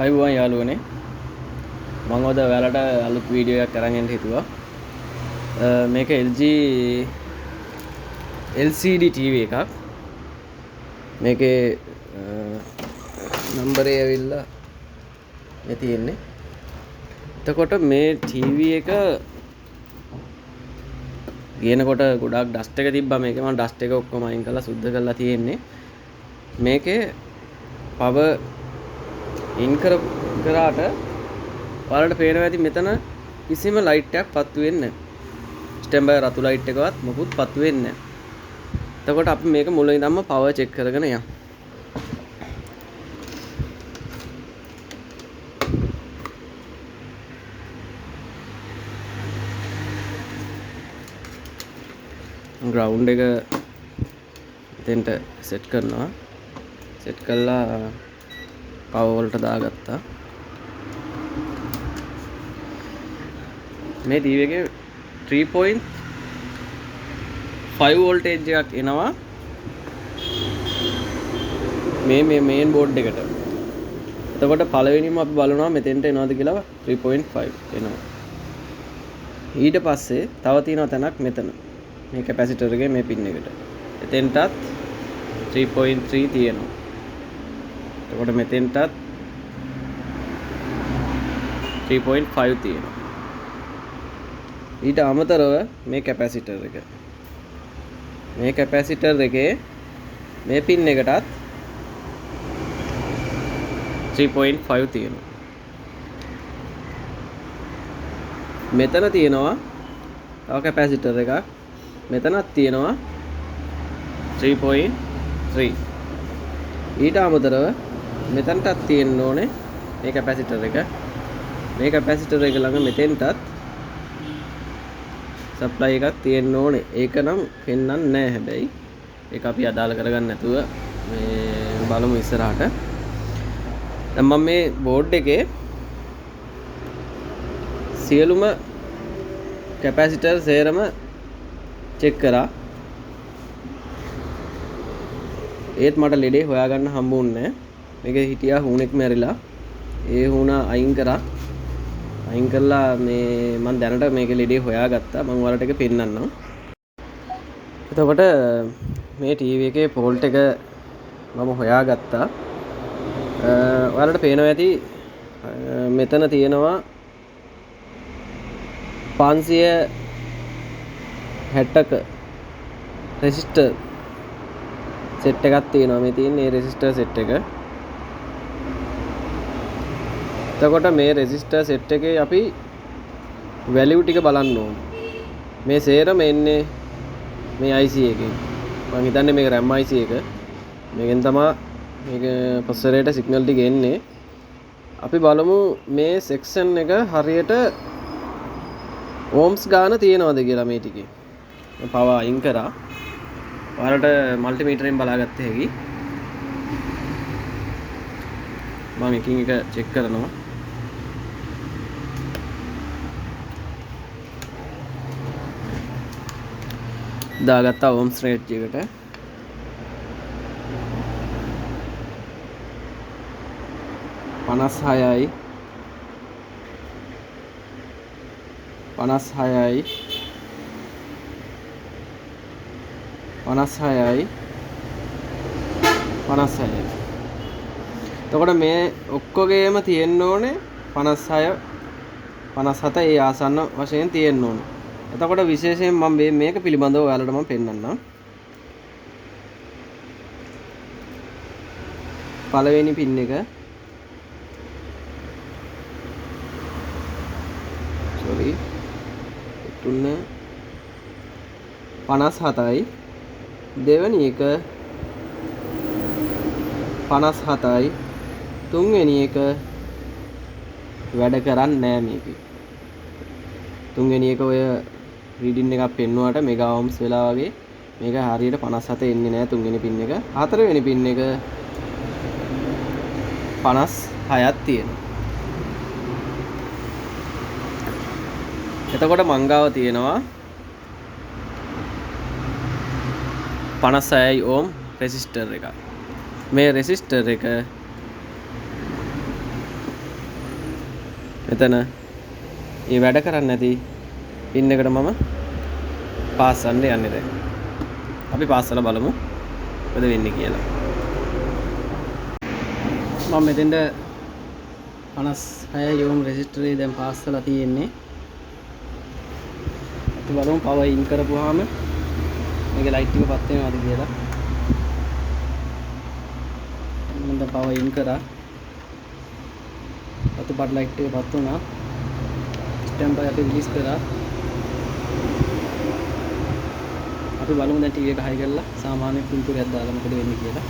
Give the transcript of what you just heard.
අයිබෝන් යාළුවනේ මම ඔද ඔයාලට අලුත් වීඩියෝ එකක් අරන් එන්න හිතුවා. මේක LG LCD TV එකක්. මේකේ නම්බරේ ඇවිල්ලා මේ තියෙන්නේ. එතකොට මේ TV එක ගේනකොට ගොඩාක් ඩස්ට් එක තිබ්බා. මේකේ මම ඩස්ට් එක ඔක්කොම අයින් කරලා සුද්ධ කරලා තියෙන්නේ. මේකේ පවර් ඉන් කරාට ඔයාලට පේනවා ඇති මෙතන කිසිම ලයිට් එකක් පත්තු වෙන්නේ නැහැ. ස්ටෑන්ඩ් බයි රතු ලයිට් එකවත් මොකුත් පත්තු වෙන්නේ නැහැ. එතකොට අපි මේක මුලින් ඉඳන්ම පවර් චෙක් කරගෙන යමු. ග්‍රවුන්ඩ් එක එතෙන්ට සෙට් කරනවා. සෙට් කළා පවර් වලට දාගත්තා. මේ TV එකේ 3.5 වෝල්ටේජ් එකක් එනවා මේ මේන් බෝඩ් එකට. එතකොට පළවෙනිම අපි බලනවා මෙතෙන්ට එනවද කියලා 3.5 එනවා. ඊට පස්සේ තව තියෙන තැනක් මෙතන. මේ කැපැසිටර් එකේ මේ පින් එකට. එතෙන්ටත් 3.3 තියෙනවා. එතකොට මෙතෙන්ටත් 3.5 තියෙනවා. ඊට අමතරව මේ කැපැසිටර් එක. මේ කැපැසිටර් එකේ මේ පින් එකටත් 3.5 තියෙනවා. මෙතන තියෙනවා තව කැපැසිටර් එකක්. මෙතනත් තියෙනවා 3.3. ඊට අමතරව මෙතනටත් තියෙන්න ඕනේ මේ කැපැසිටර් එක. මේ කැපැසිටර් එක ළඟ මෙතෙන්ටත් සප්ලයි එකක් තියෙන්න ඕනේ. ඒක නම් පෙන්වන්නේ නැහැ හැබැයි. ඒක අපි අදාළ කරගන්න නැතුව මේ බලමු ඉස්සරහට. දැන් මම මේ බෝඩ් එකේ සියලුම කැපැසිටර් සේරම චෙක් කරා. ඒත් මට ලෙඩේ හොයාගන්න හම්බුන්නේ නැහැ. මේකේ හිටියා හුණෙක් මැරිලා. ඒ හුණා අයින් කරා. අයින් කරලා මේ මම දැනට මේකේ ලෙඩේ හොයාගත්තා. මම ඔයාලට ඒක පෙන්නන්නම්. එතකොට මේ TV එකේ ෆෝල්ට් එක මම හොයාගත්තා. ඔයාලට පේනවා ඇති මෙතන තියෙනවා 560ක රෙසිස්ටර් සෙට් එකක් තියෙනවා. මේ තියෙන මේ රෙසිස්ටර් සෙට් එක. එතකොට මේ රෙසිස්ටර් සෙට් එකේ අපි වැලියු ටික බලන්න ඕන. මේ සේරම එන්නේ මේ IC එකෙන්. මම හිතන්නේ මේක RAM IC එක. මේකෙන් තමයි මේක ප්‍රොසෙසරේට සිග්නල් ටික එන්නේ. අපි බලමු මේ සෙක්ෂන් එක හරියට ඕම්ස් ගාන තියෙනවද කියලා මේ ටිකේ. මම පවර් අයින් කරා. ඔයාලට මල්ටිමීටරෙන් බලාගත්ත හැකි. මම එකින් එක චෙක් කරනවා. දාගත්තා ඕම්ස් රේට් එකට. පනස්හයයි 56යි 56යි. එතකොට මේ ඔක්කොගේම තියෙන්න ඕනේ 56 57 ඒ ආසන්න වශයෙන් තියෙන්න ඕනේ. එතකොට විශේෂයෙන් මම මේක පිළිබඳව ඔයාලට මම පෙන්නන්නම්. පළවෙනි පින් එක තුන 57යි. දෙවෙනි එක 57යි. තුන්වෙනි එක වැඩ කරන්නේ නැහැ මේකේ. තුන්වෙනි එක ඔය රීඩින් එකක් පෙන්නුවාට මෙගා ඕම්ස් වෙලා වගේ මේක හරියට 57 එන්නේ නැහැ තුන්වෙනි පින් එක. හතරවෙනි පින් එක 56ක් තියෙනවා. එතකොට මංගාව තියෙනවා 56යි ඕම් රෙසිස්ටර් එක. මේ රෙසිස්ටර් එක මෙතන මේ වැඩ කරන්නේ නැති පින් එකට මම පාස් කරන්න යන්නේ දැන්. අපි පාස් කරලා බලමු මොකද වෙන්නේ කියලා. මම මෙතෙන්ට 56 යෝම් රෙසිස්ටරේ දැන් පාස් කරලා තියෙන්නේ. අපි බලමු පවර් ඉන් කරපුවාම මේකේ ලයිට් එක පත් වෙනවද කියලා. මම දැන් පවර් ඉන් කරා. අතු පාට ලයිට් එක පත් වුණා. ස්ටෑම්ප් එක අපි රිලීස් කරා. අපි බලමු දැන් ටීවී එක හයි කරලා සාමාන්‍ය පින්තූරයක් දාලා මොකද වෙන්නේ කියලා.